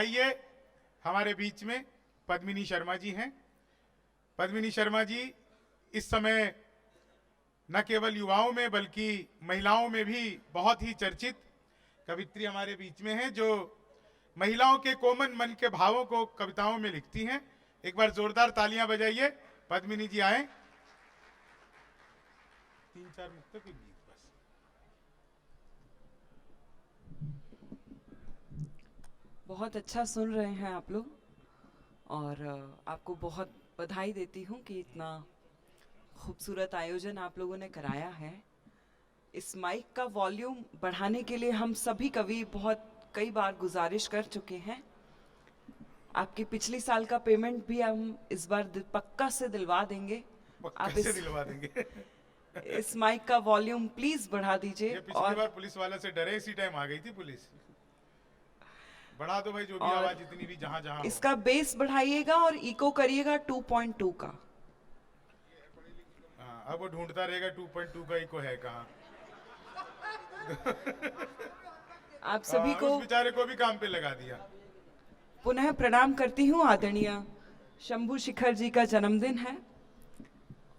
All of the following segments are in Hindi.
आइए, हमारे बीच में पद्मिनी शर्मा जी हैं। पद्मिनी शर्मा जी इस समय न केवल युवाओं में बल्कि महिलाओं में भी बहुत ही चर्चित कवित्री हमारे बीच में हैं, जो महिलाओं के कोमल मन के भावों को कविताओं में लिखती हैं। एक बार जोरदार तालियां बजाइए, पद्मिनी जी आए। 3-4 मुक्तों की गीत बस। बहुत अच्छा सुन रहे हैं आप लोग, और आपको बहुत बधाई देती हूँ कि इतना खूबसूरत आयोजन आप लोगों ने कराया है। इस माइक का वॉल्यूम बढ़ाने के लिए हम सभी कवि बहुत कई बार गुजारिश कर चुके हैं। आपके पिछले साल का पेमेंट भी हम इस बार पक्का से दिलवा देंगे। आप दिलवा देंगे। इस माइक का वॉल्यूम प्लीज बढ़ा दीजिए। पिछली बार पुलिस वाले से डरे, इसी टाइम आ गई थी पुलिस। बढ़ा दो भाई, जो भी आवाज जितनी भी जहां जहां इसका बेस बढ़ाइएगा और इको करिएगा 2.2 का। अब वो ढूंढता रहेगा 2.2 का इको है कहाँ। आप सभी को उस बेचारे को भी काम पे लगा दिया। पुनः प्रणाम करती हूँ। आदरणीय शंभू शिखर जी का जन्मदिन है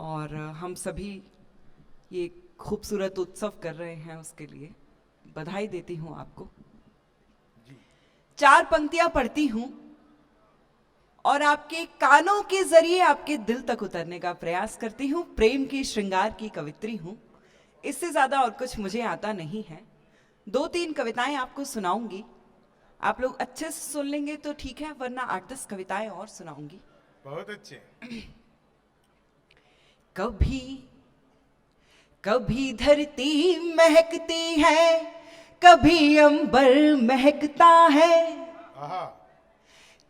और हम सभी ये खूबसूरत उत्सव कर रहे हैं, उसके लिए बधाई देती हूँ आपको। 4 पंक्तियां पढ़ती हूँ और आपके कानों के जरिए आपके दिल तक उतरने का प्रयास करती हूँ। प्रेम की श्रृंगार की कवित्री हूँ, इससे ज्यादा और कुछ मुझे आता नहीं है। 2-3 कविताएं आपको सुनाऊंगी, आप लोग अच्छे से सुन लेंगे तो ठीक है, वरना 8-10 कविताएं और सुनाऊंगी। बहुत अच्छे। कभी कभी धरती महकती है, कभी अंबर महकता है।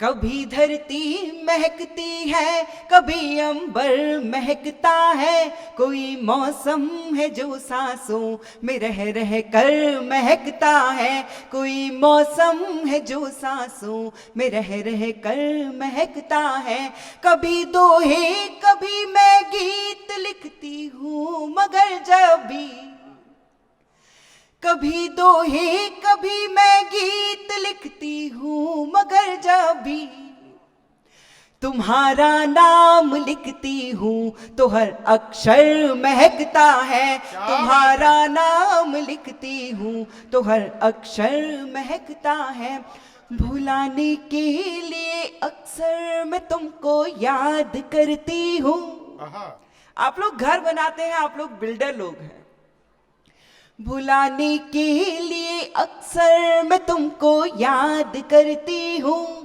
कभी धरती महकती है, कभी अंबर महकता है। कोई मौसम है जो सांसों में रह रह कर महकता है। कोई मौसम है जो सांसों में रह रह कर महकता है। कभी दोहे कभी मैं गीत लिखती हूँ, मगर जब भी कभी दोहे कभी मैं गीत लिखती हूँ, मगर जब भी तुम्हारा नाम लिखती हूँ तो हर अक्षर महकता है। तुम्हारा नाम लिखती हूँ तो हर अक्षर महकता है। भुलाने के लिए अक्सर मैं तुमको याद करती हूँ। आप लोग घर बनाते हैं, आप लोग बिल्डर लोग हैं। भुलाने के लिए अक्सर मैं तुमको याद करती हूँ।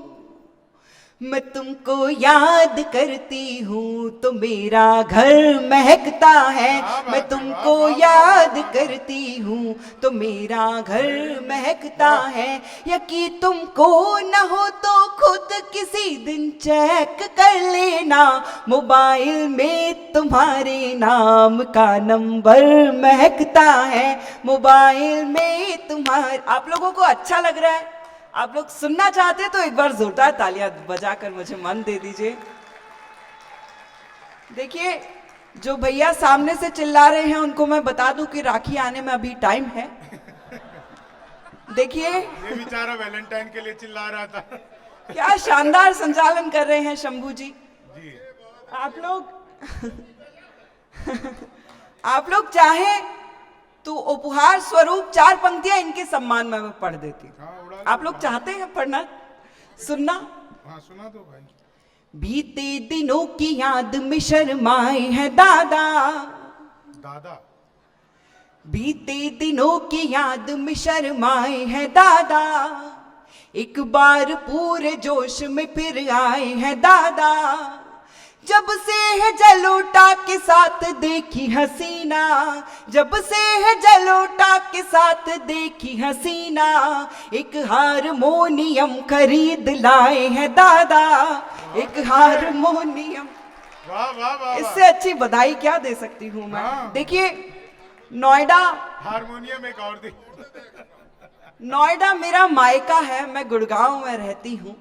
मैं तुमको याद करती हूँ तो मेरा घर महकता है। मैं तुमको याद करती हूँ तो मेरा घर महकता है। यकी तुमको न हो तो खुद किसी दिन चेक कर लेना, मोबाइल में तुम्हारे नाम का नंबर महकता है। मोबाइल में तुम्हारे, आप लोगों को अच्छा लग रहा है? आप लोग सुनना चाहते हैं तो एक बार जोरदार तालियां बजाकर मुझे मन दे दीजिए। देखिए, जो भैया सामने से चिल्ला रहे हैं उनको मैं बता दूं कि राखी आने में अभी टाइम है। देखिए, ये बेचारा वैलेंटाइन के लिए चिल्ला रहा था। क्या शानदार संचालन कर रहे हैं शंभू जी। आप लोग चाहें तो उपहार स्वरूप 4 पंक्तियां इनके सम्मान में मैं पढ़ देती हूँ। आप लोग चाहते हैं पढ़ना, सुनना? हाँ, सुना दो भाई। बीते दिनों की याद में शर्माए हैं दादा। दादा। बीते दिनों की याद में शर्माए हैं दादा। एक बार पूरे जोश में फिर आए हैं दादा। जब से है जलोटा के साथ देखी हसीना, जब से है जलोटा के साथ देखी हसीना। एक हारमोनियम खरीद लाए हैं दादा। एक हारमोनियम। वाह वाह वाह। इससे अच्छी बधाई क्या दे सकती हूँ मैं। देखिए, नोएडा हारमोनियम एक और दे। नोएडा मेरा मायका है, मैं गुड़गांव में रहती हूँ।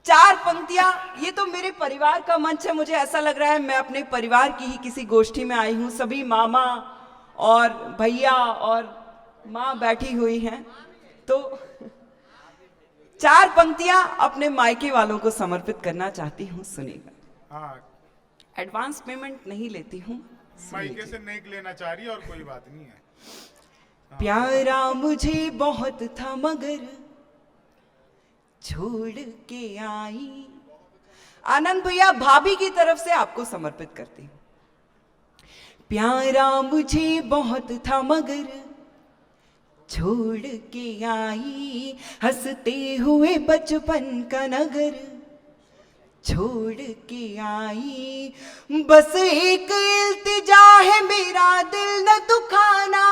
4 पंक्तियां, ये तो मेरे परिवार का मंच है। मुझे ऐसा लग रहा है मैं अपने परिवार की ही किसी गोष्ठी में आई हूँ। सभी मामा और भैया और माँ बैठी हुई हैं। तो 4 पंक्तियां अपने मायके वालों को समर्पित करना चाहती हूँ, सुनेगा। हाँ, एडवांस पेमेंट नहीं लेती हूँ। मायके से नहीं लेना चाह रही और कोई बात नहीं है। प्यारा मुझे बहुत था मगर छोड़ के आई। आनंद भैया, भाभी की तरफ से आपको समर्पित करती हूँ। प्यारा मुझे बहुत था मगर छोड़ के आई, हंसते हुए बचपन का नगर छोड़ के आई। बस एक इल्तिजा है, मेरा दिल न दुखाना,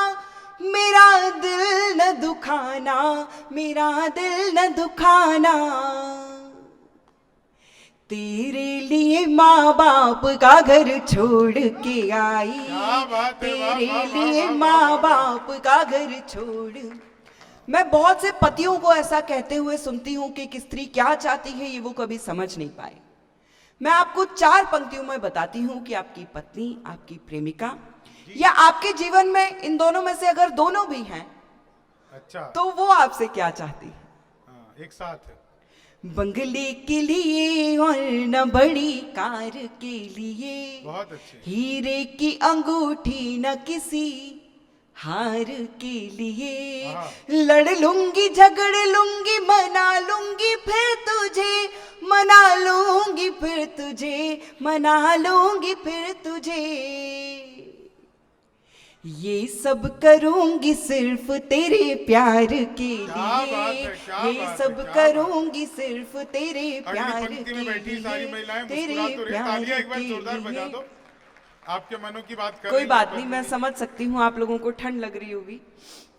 मेरा दिल न दुखाना, मेरा दिल न दुखाना। तेरे लिए माँ बाप का घर छोड़ के आई, क्या बात है, वाह, तेरे वाह, वाह, लिए वाह, माँ वाह, बाप का घर छोड़। मैं बहुत से पतियों को ऐसा कहते हुए सुनती हूँ कि एक स्त्री क्या चाहती है ये वो कभी समझ नहीं पाए। मैं आपको 4 पंक्तियों में बताती हूँ कि आपकी पत्नी, आपकी प्रेमिका या आपके जीवन में इन दोनों में से अगर दोनों भी हैं अच्छा, तो वो आपसे क्या चाहती है। हाँ, एक साथ है। बंगले के लिए और न बड़ी कार के लिए, बहुत अच्छे। हीरे की अंगूठी न किसी हार के लिए। हाँ। लड़ लूंगी, झगड़ लूंगी, मना लूंगी फिर तुझे, मना लूंगी फिर तुझे, मना लूंगी फिर तुझे। ये सब करूंगी सिर्फ तेरे प्यार के क्या बात लिए, है, क्या ये बात है, सब क्या करूंगी सिर्फ तेरे अगली प्यार पंक्ति के में बैठी सारी लिए, महिलाएं तेरे मुस्कुरा तो रही। प्यार तालियां एक बार के जोरदार बजा लिए। दो। आपके मनों की बात कर कोई रही बात हैं नहीं, मैं पत्नी। समझ सकती हूँ आप लोगों को ठंड लग रही होगी।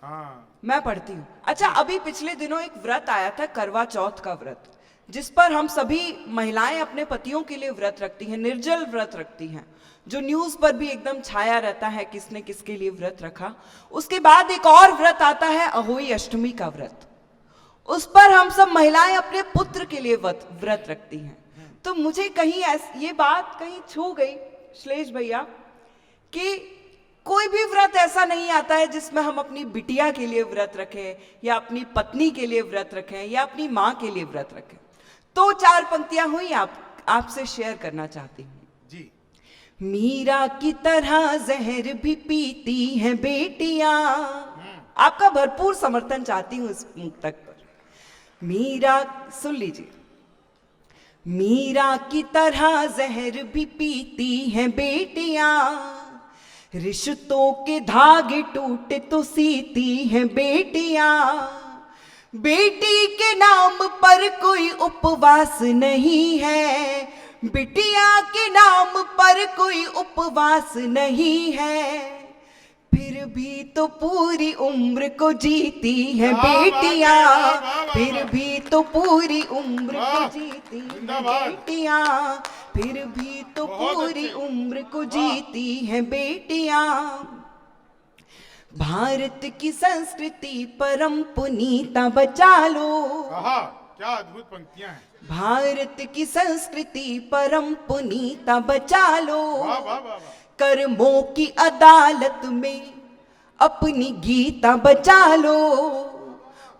हाँ, मैं पढ़ती हूँ। अच्छा, अभी पिछले दिनों एक व्रत आया था, करवा चौथ का व्रत, जिस पर हम सभी महिलाएं अपने पतियों के लिए व्रत रखती हैं, निर्जल व्रत रखती हैं, जो न्यूज पर भी एकदम छाया रहता है किसने किसके लिए व्रत रखा। उसके बाद एक और व्रत आता है, अहोई अष्टमी का व्रत। उस पर हम सब महिलाएं अपने पुत्र के लिए व्रत रखती हैं। तो मुझे कहीं ये बात कहीं छू गई श्लेष भैया कि कोई भी व्रत ऐसा नहीं आता है जिसमें हम अपनी बिटिया के लिए व्रत रखें या अपनी पत्नी के लिए व्रत रखें या अपनी माँ के लिए व्रत रखें। तो 4 पंक्तियां हुई आपसे शेयर करना चाहती हूँ जी। मीरा की तरह जहर भी पीती हैं बेटियां। आपका भरपूर समर्थन चाहती हूँ इस मुक्तक पर। मीरा, सुन लीजिए। मीरा की तरह जहर भी पीती हैं बेटियां, रिश्तों के धागे टूटे तो सीती हैं बेटियां। बेटी के नाम पर कोई उपवास नहीं है, बिटिया के नाम पर कोई उपवास नहीं है। फिर भी तो पूरी उम्र को जीती हैं बेटियां, फिर भी तो पूरी उम्र को जीती हैं बेटियां, फिर भी तो पूरी उम्र को जीती हैं बेटियां। भारत की संस्कृति परम पुनीता बचा लो। आहा, क्या अद्भुत पंक्तियां हैं। भारत की संस्कृति परम पुनीता बचा लो। वाह वाह वाह वाह। कर्मों की अदालत में अपनी गीता बचा लो।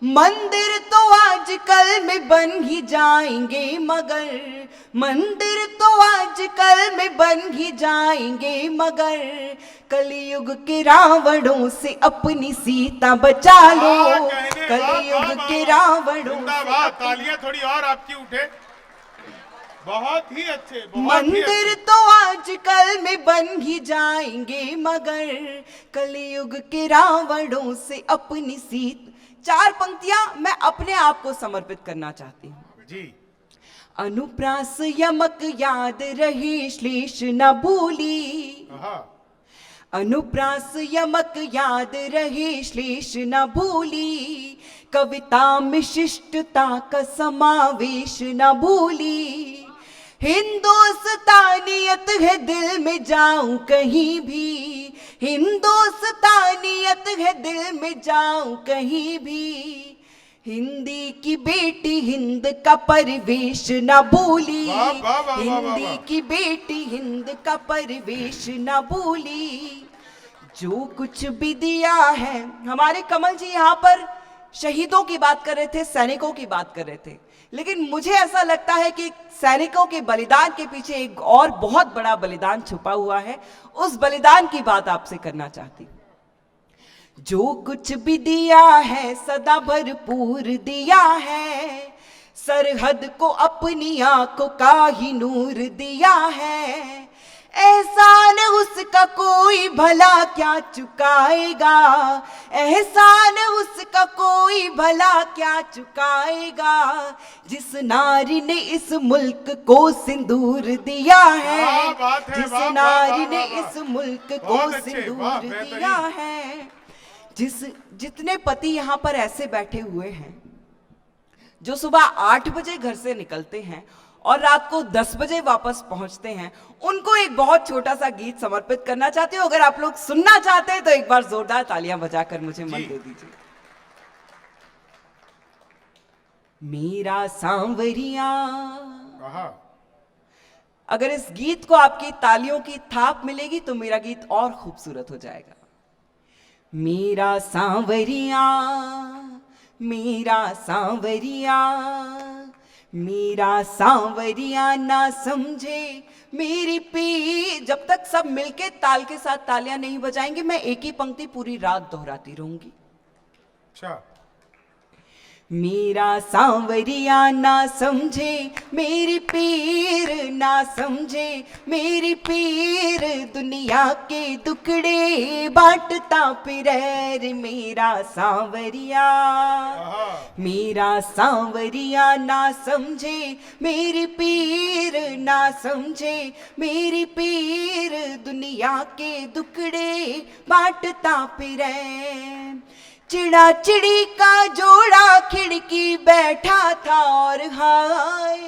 मंदिर तो आजकल में बन ही जाएंगे मगर, मंदिर तो आजकल में बन ही जाएंगे मगर, कलयुग के रावणों से अपनी सीता बचा लो। कलयुग के रावणों से तालियां थोड़ी और आपकी उठे। बहुत ही अच्छे, मंदिर तो आजकल में बन ही जाएंगे मगर, कलयुग के रावणों से अपनी सीता। 4 पंक्तियां मैं अपने आप को समर्पित करना चाहती हूँ जी। अनुप्रास यमक याद रहे श्लेष न भूली। अनुप्रास यमक याद रहे श्लेष न भूली। कविता में शिष्टता का समावेश न भूली। हिंदुस्तानियत है दिल में जाऊं कहीं भी, हिंदुस्तानियत है दिल में जाऊं कहीं भी। हिंदी की बेटी हिंद का परिवेश न भूली। हिंदी की बेटी हिंद का परिवेश न भूली। जो कुछ भी दिया है, हमारे कमल जी यहाँ पर शहीदों की बात कर रहे थे, सैनिकों की बात कर रहे थे, लेकिन मुझे ऐसा लगता है कि सैनिकों के बलिदान के पीछे एक और बहुत बड़ा बलिदान छुपा हुआ है। उस बलिदान की बात आपसे करना चाहती हूं। जो कुछ भी दिया है सदा भरपूर दिया है, सरहद को अपनी आंखों का ही नूर दिया है। एहसान उसका कोई भला क्या चुकाएगा, एहसान उसका कोई भला क्या चुकाएगा, जिस नारी ने इस मुल्क को सिंदूर दिया है, जिस नारी ने इस मुल्क को सिंदूर दिया है। जितने पति यहाँ पर ऐसे बैठे हुए हैं जो सुबह 8 बजे घर से निकलते हैं और रात को 10 बजे वापस पहुंचते हैं, उनको एक बहुत छोटा सा गीत समर्पित करना चाहती हूँ। अगर आप लोग सुनना चाहते हैं तो एक बार जोरदार तालियां बजाकर मुझे मन दे दीजिए। मेरा सांवरिया। अगर इस गीत को आपकी तालियों की थाप मिलेगी तो मेरा गीत और खूबसूरत हो जाएगा। मेरा सांवरिया, मेरा सांवरिया, मेरा सांवरिया ना समझे मेरी पी। जब तक सब मिलके ताल के साथ तालियां नहीं बजाएंगे मैं एक ही पंक्ति पूरी रात दोहराती रहूंगी। अच्छा। मेरा सांवरिया ना समझे मेरी पीर, ना समझे मेरी पीर, दुनिया के दुखड़े बांटता फिरे। मेरा सांवरिया, मेरा सांवरिया ना समझे मेरी पीर, ना समझे मेरी पीर, दुनिया के दुखड़े बांटता फिरे। चिड़ा चिड़ी का जोड़ा खिड़की बैठा था और हाय,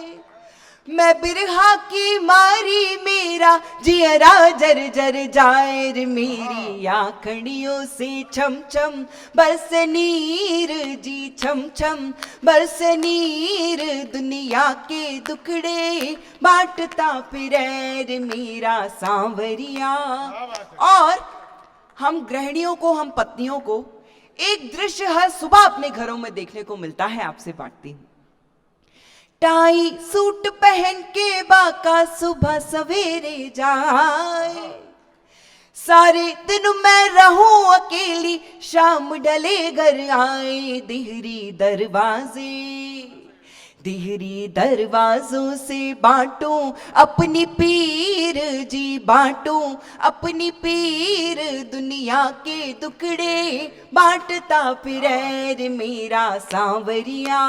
मैं बिरहा की मारी मेरा जियरा जर जर जाए रे। मेरी आंखड़ियों से छम छम बरस नीर जी, छम छम बरस नीर, दुनिया के दुखड़े बांटता फिरे रे मेरा सांवरिया। और हम गृहिणियों को, हम पत्नियों को एक दृश्य हर सुबह अपने घरों में देखने को मिलता है, आपसे बांटती हूं। टाई सूट पहन के बाका सुबह सवेरे जाए, सारे दिन मैं रहूं अकेली शाम ढले घर आए। दिहरी दरवाजे, दिहरी दरवाजों से बांटूं अपनी पीर जी, बांटूं अपनी पीर, दुनिया के दुखड़े बांटता फिरे मेरा सांवरिया,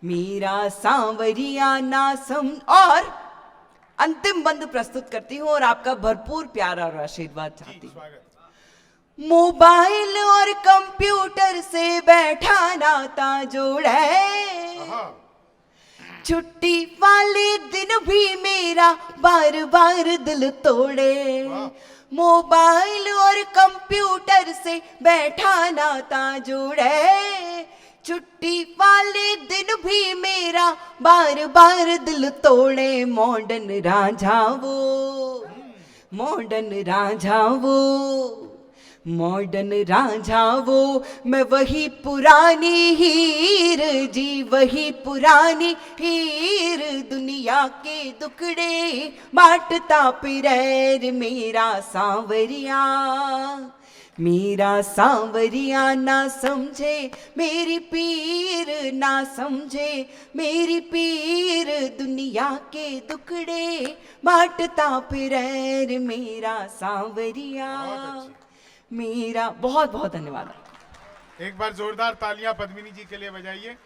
मेरा सांवरिया ना सम। और अंतिम बंद प्रस्तुत करती हूं और आपका भरपूर प्यार और आशीर्वाद चाहती हूं। मोबाइल और कंप्यूटर से बैठा नाता जोड़े, छुट्टी वाले दिन भी मेरा बार बार दिल तोड़े। मोबाइल और कंप्यूटर से बैठा नाता जोड़े, छुट्टी वाले दिन भी मेरा बार बार दिल तोड़े। मॉडर्न रांझा वो, मॉडर्न रांझा वो, मॉडर्न रांझा वो, मैं वही पुरानी हीर जी, वही पुरानी हीर, दुनिया के दुखड़े बांटता फिरे मेरा सांवरिया। मेरा सांवरिया ना समझे मेरी पीर, ना समझे मेरी पीर, दुनिया के दुखड़े बांटता फिरे मेरा सांवरिया। मेरा बहुत बहुत धन्यवाद। एक बार जोरदार तालियां पद्मिनी जी के लिए बजाइए।